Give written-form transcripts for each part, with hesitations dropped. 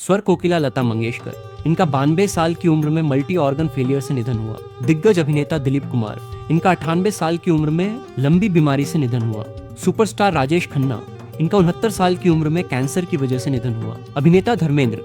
स्वर कोकिला लता मंगेशकर, इनका 92 साल की उम्र में मल्टी ऑर्गन फेलियर से निधन हुआ। दिग्गज अभिनेता दिलीप कुमार, इनका 98 साल की उम्र में लंबी बीमारी से निधन हुआ। सुपरस्टार राजेश खन्ना, इनका 69 साल की उम्र में कैंसर की वजह से निधन हुआ। अभिनेता धर्मेंद्र,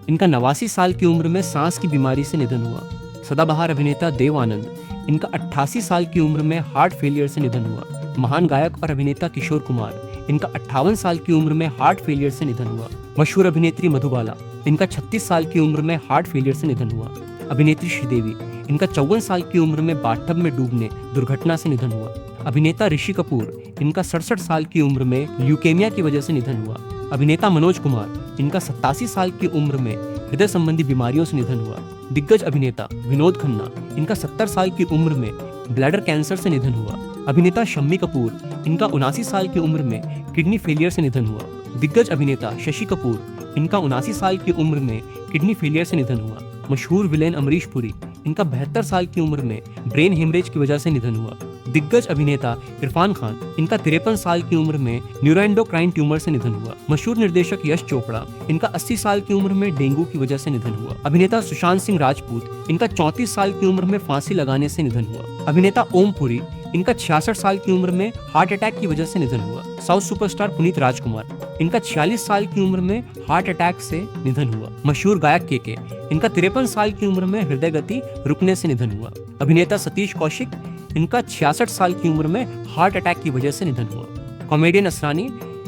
इनका 89 साल की उम्र में सांस की बीमारी से निधन हुआ। सदाबहार अभिनेता देव आनंद, इनका 88 साल की उम्र में हार्ट फेलियर से निधन हुआ। महान गायक और अभिनेता किशोर कुमार, इनका 58 साल की उम्र में हार्ट फेलियर से निधन हुआ। मशहूर अभिनेत्री मधुबाला, इनका 36 साल की उम्र में हार्ट फेलियर से निधन हुआ। अभिनेत्री श्रीदेवी, इनका 54 साल की उम्र में बाथटब में डूबने दुर्घटना से निधन हुआ। अभिनेता ऋषि कपूर, इनका 67 साल की उम्र में ल्यूकेमिया की वजह से निधन हुआ। अभिनेता मनोज कुमार, इनका 87 साल की उम्र में हृदय संबंधी बीमारियों से निधन हुआ। दिग्गज अभिनेता विनोद खन्ना, इनका 70 साल की उम्र में ब्लैडर कैंसर से निधन हुआ। अभिनेता शम्मी कपूर, इनका 79 साल की उम्र में किडनी फेलियर से निधन हुआ। दिग्गज अभिनेता शशि कपूर, इनका 79 साल की उम्र में किडनी फेलियर से निधन हुआ। मशहूर विलेन अमरीश पुरी, इनका 72 साल की उम्र में ब्रेन हेमरेज की वजह से निधन हुआ। दिग्गज अभिनेता इरफान खान, इनका 53 साल की उम्र में न्यूरोएंडोक्राइन ट्यूमर से निधन हुआ। मशहूर निर्देशक यश चोपड़ा, इनका 80 साल की उम्र में डेंगू की वजह से निधन हुआ। अभिनेता सुशांत सिंह राजपूत, इनका 34 साल की उम्र में फांसी लगाने से निधन हुआ। अभिनेता ओम पुरी, इनका 66 साल की उम्र में हार्ट अटैक की वजह से निधन हुआ। साउथ सुपरस्टार पुनीत राजकुमार, इनका 46 साल की उम्र में हार्ट अटैक से निधन हुआ। मशहूर गायक केके, इनका 53 साल की उम्र में हृदय गति रुकने से निधन हुआ। अभिनेता सतीश कौशिक, इनका 66 साल की उम्र में हार्ट अटैक की वजह से निधन हुआ। कॉमेडियन असरानी,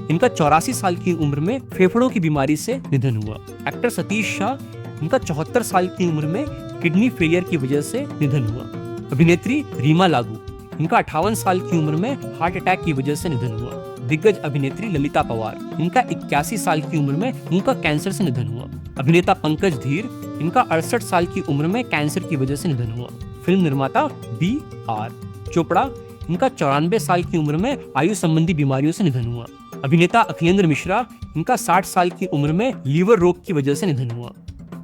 इनका 84 साल की उम्र में फेफड़ों की बीमारी से निधन हुआ। एक्टर सतीश शाह, इनका 74 साल की उम्र में किडनी फेलियर की वजह से निधन हुआ। अभिनेत्री रीमा लागू, इनका 58 साल की उम्र में हार्ट अटैक की वजह से निधन हुआ। दिग्गज अभिनेत्री ललिता पवार, इनका 81 साल की उम्र में उनका कैंसर से निधन हुआ। अभिनेता पंकज धीर, इनका 68 साल की उम्र में कैंसर की वजह से निधन हुआ। फिल्म निर्माता B.R. चोपड़ा, इनका 94 साल की उम्र में आयु संबंधी बीमारियों से निधन हुआ। अभिनेता अखिलेंद्र मिश्रा, इनका 60 साल की उम्र में लीवर रोग की वजह से निधन हुआ।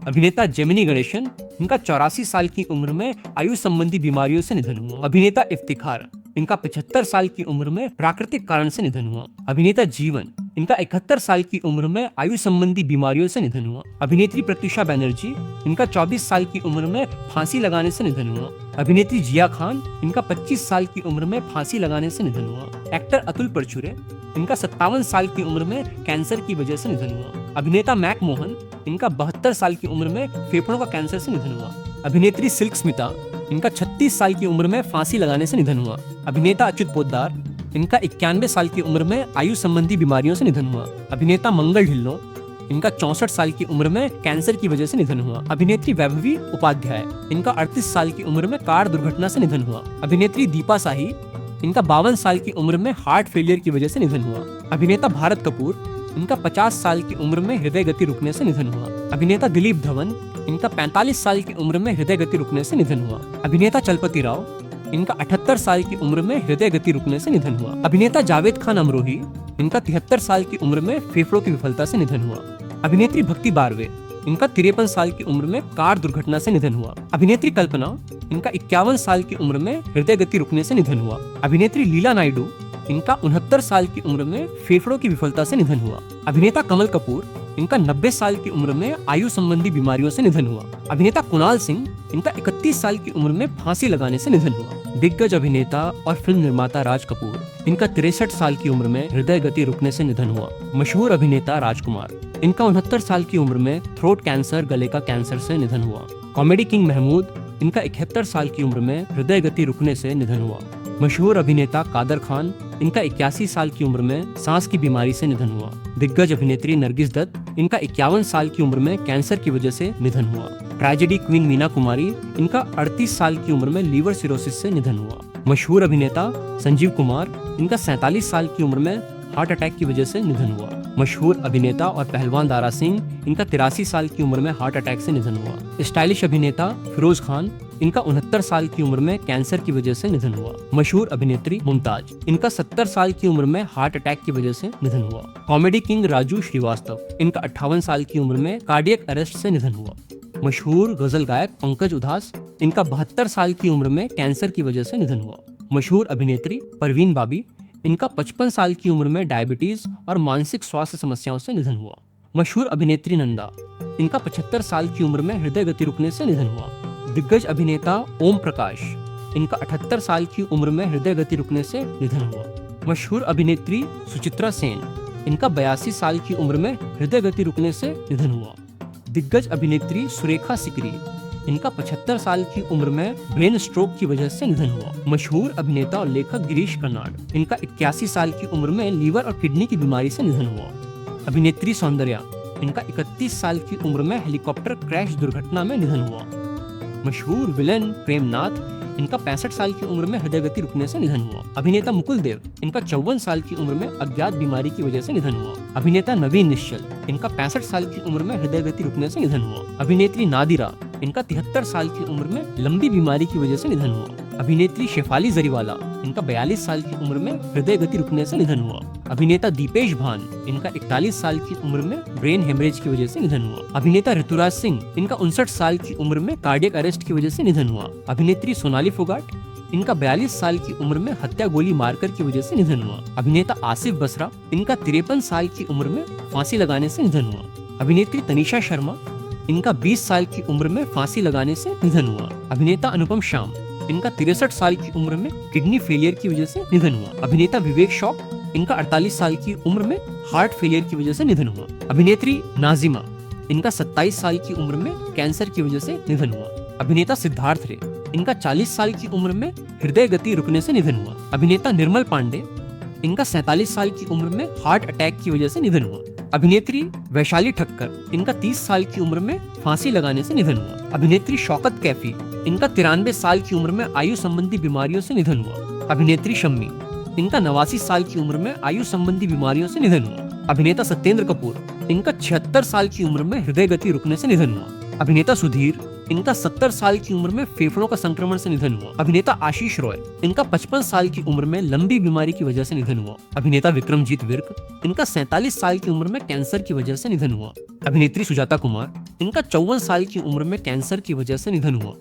अभिनेता जेमिनी गणेशन, इनका 84 साल की उम्र में आयु संबंधी बीमारियों से निधन हुआ। अभिनेता इफ्तिखार, इनका 75 साल की उम्र में प्राकृतिक कारण से निधन हुआ। अभिनेता जीवन, इनका 71 साल की उम्र में आयु संबंधी बीमारियों से निधन हुआ। अभिनेत्री प्रत्युषा बनर्जी, इनका 24 साल की उम्र में फांसी लगाने से निधन हुआ। अभिनेत्री जिया खान, इनका 25 साल की उम्र में फांसी लगाने से निधन हुआ। एक्टर अतुल परचुरे, इनका 57 साल की उम्र में कैंसर की वजह से निधन हुआ। अभिनेता मैक मोहन, इनका 72 साल की उम्र में फेफड़ों का कैंसर से निधन हुआ। अभिनेत्री सिल्क स्मिता, इनका 36 साल की उम्र में फांसी लगाने से निधन हुआ। अभिनेता अच्युत पोद्दार, इनका 91 साल की उम्र में आयु संबंधी बीमारियों से निधन हुआ। अभिनेता मंगल ढिल्लों, इनका 64 साल की उम्र में कैंसर की वजह से निधन हुआ। अभिनेत्री वैभवी उपाध्याय, इनका 38 साल की उम्र में कार दुर्घटना से निधन हुआ। अभिनेत्री दीपा शाही, इनका 52 साल की उम्र में हार्ट फेलियर की वजह से निधन हुआ। अभिनेता भारत कपूर, इनका 50 साल की उम्र में हृदय गति रुकने से निधन हुआ। अभिनेता दिलीप धवन, इनका 45 साल की उम्र में हृदय गति रुकने से निधन हुआ। अभिनेता चलपति राव, इनका 78 साल की उम्र में हृदय गति रुकने से निधन हुआ। अभिनेता जावेद खान अमरोही, इनका 73 साल की उम्र में फेफड़ों की विफलता से निधन हुआ। अभिनेत्री भक्ति बारवे, इनका 53 साल की उम्र में कार दुर्घटना से निधन हुआ। अभिनेत्री कल्पना, इनका 51 साल की उम्र में हृदय गति रुकने से निधन हुआ। अभिनेत्री लीला नायडू, इनका 69 साल की उम्र में फेफड़ों की विफलता से निधन हुआ। अभिनेता कमल कपूर, इनका 90 साल की उम्र में आयु संबंधी बीमारियों से निधन हुआ। अभिनेता कुणाल सिंह, इनका 31 साल की उम्र में फांसी लगाने से निधन हुआ। दिग्गज अभिनेता और फिल्म निर्माता राज कपूर, इनका 63 साल की उम्र में हृदय गति रुकने से निधन हुआ। मशहूर अभिनेता राजकुमार, इनका 69 साल की उम्र में थ्रोट कैंसर गले का कैंसर से निधन हुआ। कॉमेडी किंग महमूद, इनका 71 साल की उम्र में हृदय गति रुकने से निधन हुआ। मशहूर अभिनेता कादर खान, इनका 81 साल की उम्र में सांस की बीमारी से निधन हुआ। दिग्गज अभिनेत्री नरगिस दत्त, इनका 51 साल की उम्र में कैंसर की वजह से निधन हुआ। ट्रेजेडी क्वीन मीना कुमारी, इनका 38 साल की उम्र में लीवर सिरोसिस से निधन हुआ। मशहूर अभिनेता संजीव कुमार, इनका 47 साल की उम्र में हार्ट अटैक की वजह से निधन हुआ। मशहूर अभिनेता और पहलवान दारा सिंह, इनका 83 साल की उम्र में हार्ट अटैक से निधन हुआ। स्टाइलिश अभिनेता फिरोज खान, इनका 69 साल की उम्र में कैंसर की वजह से निधन हुआ। मशहूर अभिनेत्री मुमताज, इनका 70 साल की उम्र में हार्ट अटैक की वजह से निधन हुआ। कॉमेडी किंग राजू श्रीवास्तव, इनका 58 साल की उम्र में कार्डियक अरेस्ट से निधन हुआ। मशहूर गजल गायक पंकज उधास, इनका 72 साल की उम्र में कैंसर की वजह से निधन हुआ। मशहूर अभिनेत्री परवीन बाबी, इनका 55 साल की उम्र में डायबिटीज और मानसिक स्वास्थ्य समस्याओं से निधन हुआ। मशहूर अभिनेत्री नंदा, इनका 75 साल की उम्र में हृदय गति रुकने से निधन हुआ। दिग्गज अभिनेता ओम प्रकाश, इनका 78 साल की उम्र में हृदय गति रुकने से निधन हुआ। मशहूर अभिनेत्री सुचित्रा सेन, इनका 82 साल की उम्र में हृदय गति रुकने से निधन हुआ। दिग्गज अभिनेत्री सुरेखा सिकरी, इनका 75 साल की उम्र में ब्रेन स्ट्रोक की वजह से निधन हुआ। मशहूर अभिनेता और लेखक गिरीश कर्नाड, इनका 81 साल की उम्र में लीवर और किडनी की बीमारी से निधन हुआ। अभिनेत्री सौंदर्या, इनका 31 साल की उम्र में हेलीकॉप्टर क्रैश दुर्घटना में निधन हुआ। मशहूर विलेन प्रेमनाथ, इनका 65 साल की उम्र में हृदय गति रुकने से निधन हुआ। अभिनेता मुकुल देव, इनका 54 साल की उम्र में अज्ञात बीमारी की वजह से निधन हुआ। अभिनेता नवीन निश्चल, इनका 65 साल की उम्र में हृदय गति रुकने से निधन हुआ। अभिनेत्री नादिरा, इनका 73 साल की उम्र में लंबी बीमारी की वजह से निधन हुआ। अभिनेत्री शेफाली जरीवाला, इनका 42 साल की उम्र में हृदय गति रुकने से निधन हुआ। अभिनेता दीपेश भान, इनका 41 साल की उम्र में ब्रेन हेमरेज की वजह से निधन हुआ। अभिनेता ऋतुराज सिंह, इनका 59 साल की उम्र में कार्डियक अरेस्ट की वजह से निधन हुआ। अभिनेत्री सोनाली फोगाट, इनका 42 साल की उम्र में हत्या गोली मारकर की वजह से निधन हुआ। अभिनेता आसिफ बसरा, इनका 53 साल की उम्र में फांसी लगाने से निधन हुआ। अभिनेत्री तनिषा शर्मा, इनका 20 साल की उम्र में फांसी लगाने से निधन हुआ। अभिनेता अनुपम शाम, इनका 63 साल की उम्र में किडनी फेलियर की वजह से निधन हुआ। अभिनेता विवेक शौक, इनका 48 साल की उम्र में हार्ट फेलियर की वजह से निधन हुआ। अभिनेत्री नाजिमा, इनका 27 साल की उम्र में कैंसर की वजह से निधन हुआ। अभिनेता सिद्धार्थ रे, इनका 40 साल की उम्र में हृदय गति रुकने से निधन हुआ। अभिनेता निर्मल पांडे, इनका 47 साल की उम्र में हार्ट अटैक की वजह से निधन हुआ। अभिनेत्री वैशाली ठक्कर, इनका 30 साल की उम्र में फांसी लगाने से निधन हुआ। अभिनेत्री शौकत कैफी, इनका 93 साल की उम्र में आयु संबंधी बीमारियों से निधन हुआ। अभिनेत्री शम्मी, इनका 89 साल की उम्र में आयु संबंधी बीमारियों से निधन हुआ। अभिनेता सत्येंद्र कपूर, इनका 76 साल की उम्र में हृदय गति रुकने से निधन हुआ। अभिनेता सुधीर, इनका 70 साल की उम्र में फेफड़ों का संक्रमण से निधन हुआ। अभिनेता आशीष रॉय, इनका 55 साल की उम्र में लंबी बीमारी की वजह से निधन हुआ। अभिनेता विक्रमजीत विर्क, इनका 47 साल की उम्र में कैंसर की वजह से निधन हुआ। अभिनेत्री सुजाता कुमार, इनका 54 साल की उम्र में कैंसर की वजह से निधन हुआ।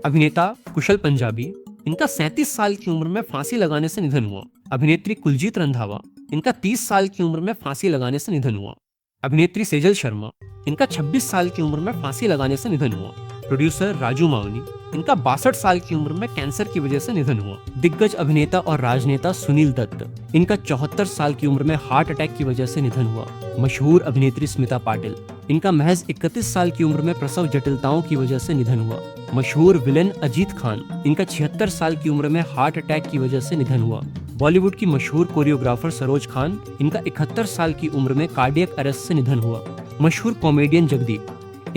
अभिनेता कुशल पंजाबी, इनका 37 साल की उम्र में फांसी लगाने से निधन हुआ। अभिनेत्री कुलजीत रंधावा, इनका 30 साल की उम्र में फांसी लगाने से निधन हुआ। अभिनेत्री सेजल शर्मा, इनका 26 साल की उम्र में फांसी लगाने से निधन हुआ। प्रोड्यूसर राजू मावनी, इनका 62 साल की उम्र में कैंसर की वजह से निधन हुआ। दिग्गज अभिनेता और राजनेता सुनील दत्त, इनका 74 साल की उम्र में हार्ट अटैक की वजह से निधन हुआ। मशहूर अभिनेत्री स्मिता पाटिल, इनका महज 31 साल की उम्र में प्रसव जटिलताओं की वजह से निधन हुआ। मशहूर विलेन अजीत खान, इनका 76 साल की उम्र में हार्ट अटैक की वजह से निधन हुआ। बॉलीवुड की मशहूर कोरियोग्राफर सरोज खान, इनका 71 साल की उम्र में कार्डियक अरेस्ट से निधन हुआ। मशहूर कॉमेडियन जगदीप,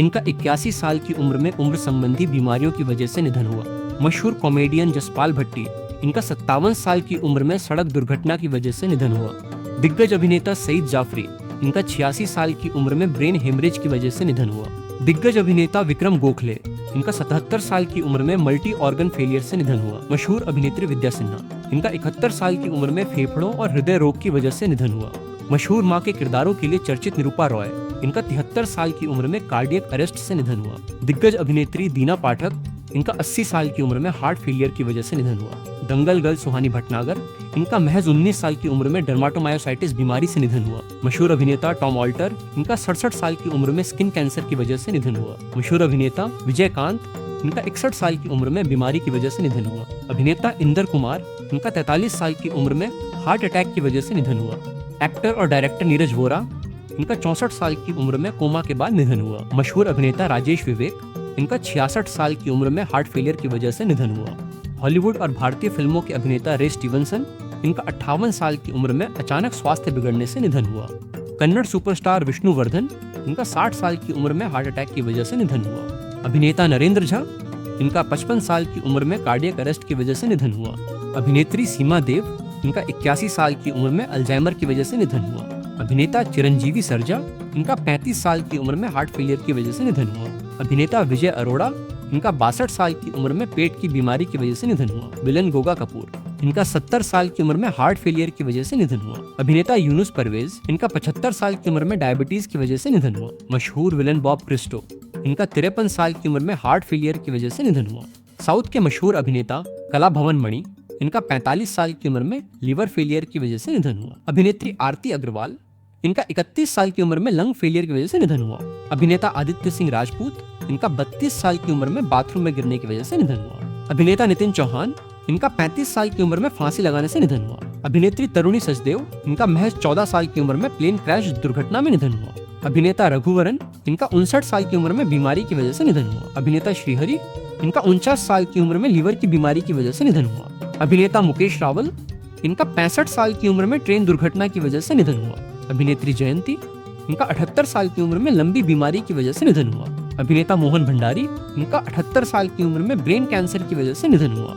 इनका 81 साल की उम्र में उम्र संबंधी बीमारियों की वजह से निधन हुआ। मशहूर कॉमेडियन जसपाल भट्टी, इनका 57 साल की उम्र में सड़क दुर्घटना की वजह से निधन हुआ। दिग्गज अभिनेता सईद जाफरी, इनका 86 साल की उम्र में ब्रेन हेमरेज की वजह से निधन हुआ। दिग्गज अभिनेता विक्रम गोखले, इनका 77 साल की उम्र में मल्टी ऑर्गन फेलियर से निधन हुआ। मशहूर अभिनेत्री विद्या सिन्हा, इनका 71 साल की उम्र में फेफड़ों और हृदय रोग की वजह से निधन हुआ। मशहूर मां के किरदारों के लिए चर्चित निरूपा रॉय, इनका 73 साल की उम्र में कार्डियक अरेस्ट से निधन हुआ। दिग्गज अभिनेत्री दीना पाठक, इनका 80 साल की उम्र में हार्ट फेलियर की वजह से निधन हुआ। दंगल गर्ल सुहानी भटनागर, इनका महज 19 साल की उम्र में डर्माटोमायोसाइटिस बीमारी से निधन हुआ। मशहूर अभिनेता टॉम ऑल्टर, इनका 67 साल की उम्र में स्किन कैंसर की वजह से निधन हुआ। मशहूर अभिनेता विजयकांत, इनका 61 साल की उम्र में बीमारी की वजह से निधन हुआ। अभिनेता इंदर कुमार, इनका 43 साल की उम्र में हार्ट अटैक की वजह से निधन हुआ। एक्टर और डायरेक्टर नीरज वोरा, इनका 64 साल की उम्र में कोमा के बाद निधन हुआ। मशहूर अभिनेता राजेश विवेक, इनका 66 साल की उम्र में हार्ट फेलियर की वजह से निधन हुआ। हॉलीवुड और भारतीय फिल्मों के अभिनेता रे स्टीवनसन, इनका 58 साल की उम्र में अचानक स्वास्थ्य बिगड़ने से निधन हुआ। कन्नड़ सुपरस्टार विष्णुवर्धन, इनका 60 साल की उम्र में हार्ट अटैक की वजह से निधन हुआ। अभिनेता नरेंद्र झा, इनका 55 साल की उम्र में कार्डियक अरेस्ट की वजह से निधन हुआ। अभिनेत्री सीमा देव, इनका 81 साल की उम्र में अल्जाइमर की वजह से निधन हुआ। अभिनेता चिरंजीवी सरजा, इनका 35 साल की उम्र में हार्ट फेलियर की वजह से निधन हुआ। अभिनेता विजय अरोड़ा, इनका 62 साल की उम्र में पेट की बीमारी की वजह से निधन हुआ। विलन गोगा कपूर, इनका 70 साल की उम्र में हार्ट फेलियर की वजह से निधन हुआ। अभिनेता यूनुस परवेज, इनका 75 साल की उम्र में डायबिटीज की वजह से निधन हुआ। मशहूर विलन बॉब क्रिस्टो, इनका 53 साल की उम्र में हार्ट फेलियर की वजह से निधन हुआ। साउथ के मशहूर अभिनेता कलाभवन मणि, इनका 45 साल की उम्र में लीवर फेलियर की वजह से निधन हुआ। अभिनेत्री आरती अग्रवाल, इनका 31 साल की उम्र में लंग फेलियर की वजह से निधन हुआ। अभिनेता आदित्य सिंह राजपूत, इनका 32 साल की उम्र में बाथरूम में गिरने की वजह से निधन हुआ। अभिनेता नितिन चौहान, इनका 35 साल की उम्र में फांसी लगाने से निधन हुआ। अभिनेत्री तरुणी सचदेव, इनका महज 14 साल की उम्र में प्लेन क्रैश दुर्घटना में निधन हुआ। अभिनेता रघुवरन, इनका 59 साल की उम्र में बीमारी की वजह से निधन हुआ। अभिनेता श्रीहरि, इनका 49 साल की उम्र में लीवर की बीमारी की वजह से निधन हुआ। अभिनेता मुकेश रावल, इनका 65 साल की उम्र में ट्रेन दुर्घटना की वजह से निधन हुआ। अभिनेत्री जयंती, इनका 78 साल की उम्र में लंबी बीमारी की वजह से निधन हुआ। अभिनेता मोहन भंडारी, इनका 78 साल की उम्र में ब्रेन कैंसर की वजह से निधन हुआ।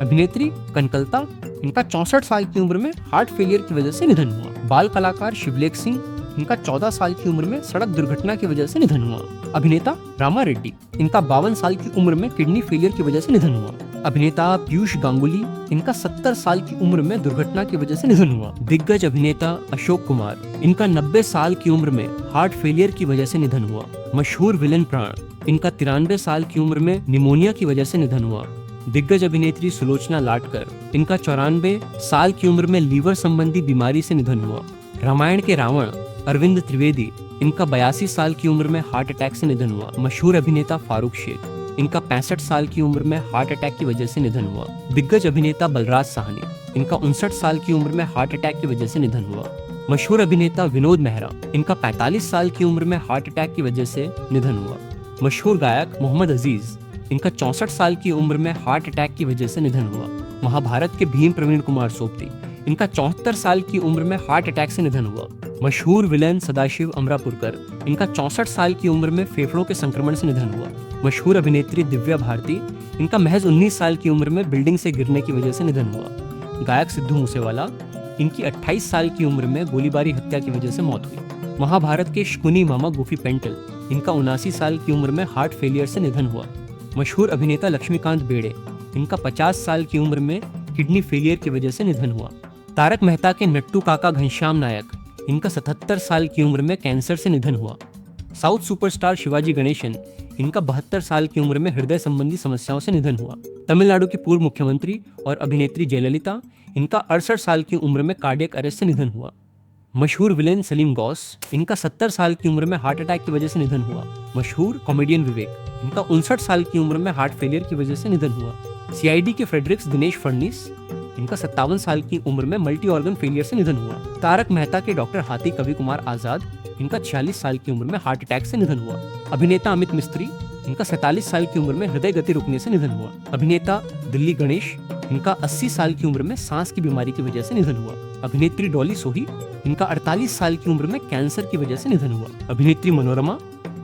अभिनेत्री कनकलता, इनका 64 साल की उम्र में हार्ट फेलियर की वजह से निधन हुआ। बाल कलाकार शिवलेख सिंह, इनका 14 साल की उम्र में सड़क दुर्घटना की वजह से निधन हुआ। अभिनेता रामा रेड्डी, इनका 52 साल की उम्र में किडनी फेलियर की वजह से निधन हुआ। अभिनेता पीयूष गांगुली, इनका 70 साल की उम्र में दुर्घटना की वजह से निधन हुआ। दिग्गज अभिनेता अशोक कुमार, इनका 90 साल की उम्र में हार्ट फेलियर की वजह से निधन हुआ। मशहूर विलेन प्राण, इनका 93 साल की उम्र में निमोनिया की वजह से निधन हुआ। दिग्गज अभिनेत्री सुलोचना लाटकर, इनका 94 साल की उम्र में लीवर संबंधी बीमारी से निधन हुआ। रामायण के रावण अरविंद त्रिवेदी, इनका 82 साल की उम्र में हार्ट अटैक से निधन हुआ। मशहूर अभिनेता फारूक शेख, इनका 65 साल की उम्र में हार्ट अटैक की वजह से निधन हुआ। दिग्गज अभिनेता बलराज साहनी, इनका 59 साल की उम्र में हार्ट अटैक की वजह से निधन हुआ। मशहूर अभिनेता विनोद मेहरा, इनका 45 साल की उम्र में हार्ट अटैक की वजह से निधन हुआ। मशहूर गायक मोहम्मद अजीज, इनका 64 साल की उम्र में हार्ट अटैक की वजह से निधन हुआ। महाभारत के भीम प्रवीण कुमार सोपती, इनका 74 साल की उम्र में हार्ट अटैक से निधन हुआ। मशहूर विलेन सदाशिव अमरापुरकर, इनका 64 साल की उम्र में फेफड़ों के संक्रमण से निधन हुआ। मशहूर अभिनेत्री दिव्या भारती, इनका महज 19 साल की उम्र में बिल्डिंग से गिरने की वजह से निधन हुआ। गायक सिद्धू मूसेवाला, इनकी 28 साल की उम्र में गोलीबारी हत्या की वजह से मौत हुई। महाभारत के शकुनी मामा गोपी पेंटल, इनका 79 साल की उम्र में हार्ट फेलियर से निधन हुआ। मशहूर अभिनेता लक्ष्मीकांत बेड़े, इनका 50 साल की उम्र में किडनी फेलियर की वजह से निधन हुआ। तारक मेहता के नट्टू काका घनश्याम नायक, इनका 77 साल की उम्र में कैंसर से निधन हुआ। साउथ सुपरस्टार शिवाजी गणेशन, इनका 72 साल की उम्र में हृदय संबंधी समस्याओं से निधन हुआ। तमिलनाडु की पूर्व मुख्यमंत्री और अभिनेत्री जयललिता, इनका 68 साल की उम्र में कार्डियक अरेस्ट से निधन हुआ। मशहूर विलेन सलीम गौस, इनका 70 साल की उम्र में हार्ट अटैक की वजह से निधन हुआ। मशहूर कॉमेडियन विवेक, इनका 59 साल की उम्र में हार्ट फेलियर की वजह से निधन हुआ। सीआईडी के फ्रेडरिक्स दिनेश फडनीस, इनका 57 साल की उम्र में मल्टी ऑर्गन फेलियर से निधन हुआ। तारक मेहता के डॉक्टर हाथी कवि कुमार आजाद, इनका 46 साल की उम्र में हार्ट अटैक से निधन हुआ। अभिनेता अमित मिस्त्री, इनका 47 साल की उम्र में हृदय गति रुकने से निधन हुआ। अभिनेता दिल्ली गणेश, इनका 80 साल की उम्र में सांस की बीमारी की वजह से निधन हुआ। अभिनेत्री डॉली सोही, इनका 48 साल की उम्र में कैंसर की वजह से निधन हुआ। अभिनेत्री मनोरमा,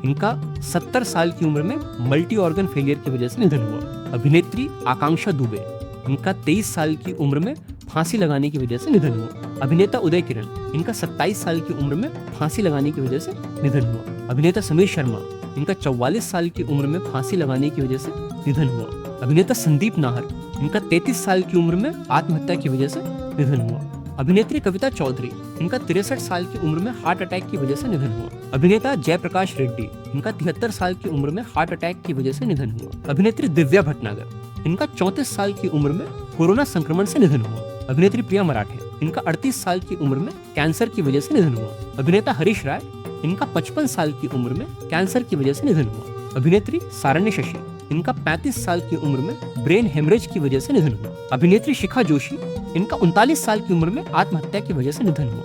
इनका 70 साल की उम्र में मल्टी ऑर्गन फेलियर की वजह से निधन हुआ। अभिनेत्री आकांक्षा दुबे, इनका 23 साल की उम्र में फांसी लगाने की वजह से निधन हुआ। अभिनेता उदय किरण, इनका 27 साल की उम्र में फांसी लगाने की वजह से निधन हुआ। अभिनेता समीर शर्मा, इनका 44 साल की उम्र में फांसी लगाने की वजह से निधन हुआ। अभिनेता संदीप नाहर, इनका 33 साल की उम्र में आत्महत्या की वजह से निधन हुआ। अभिनेत्री कविता चौधरी, इनका 63 साल की उम्र में हार्ट अटैक की वजह से निधन हुआ। अभिनेता जयप्रकाश रेड्डी, इनका 73 साल की उम्र में हार्ट अटैक की वजह से निधन हुआ। अभिनेत्री दिव्या भटनागर, इनका 34 साल की उम्र में कोरोना संक्रमण से निधन हुआ। अभिनेत्री प्रिया मराठे, इनका 38 साल की उम्र में कैंसर की वजह से निधन हुआ। अभिनेता हरीश राय, इनका 55 साल की उम्र में कैंसर की वजह से निधन हुआ। अभिनेत्री सारण्य शशि, इनका 35 साल की उम्र में ब्रेन हेमरेज की वजह से निधन हुआ। अभिनेत्री शिखा जोशी, इनका 39 साल की उम्र में आत्महत्या की वजह से निधन हुआ।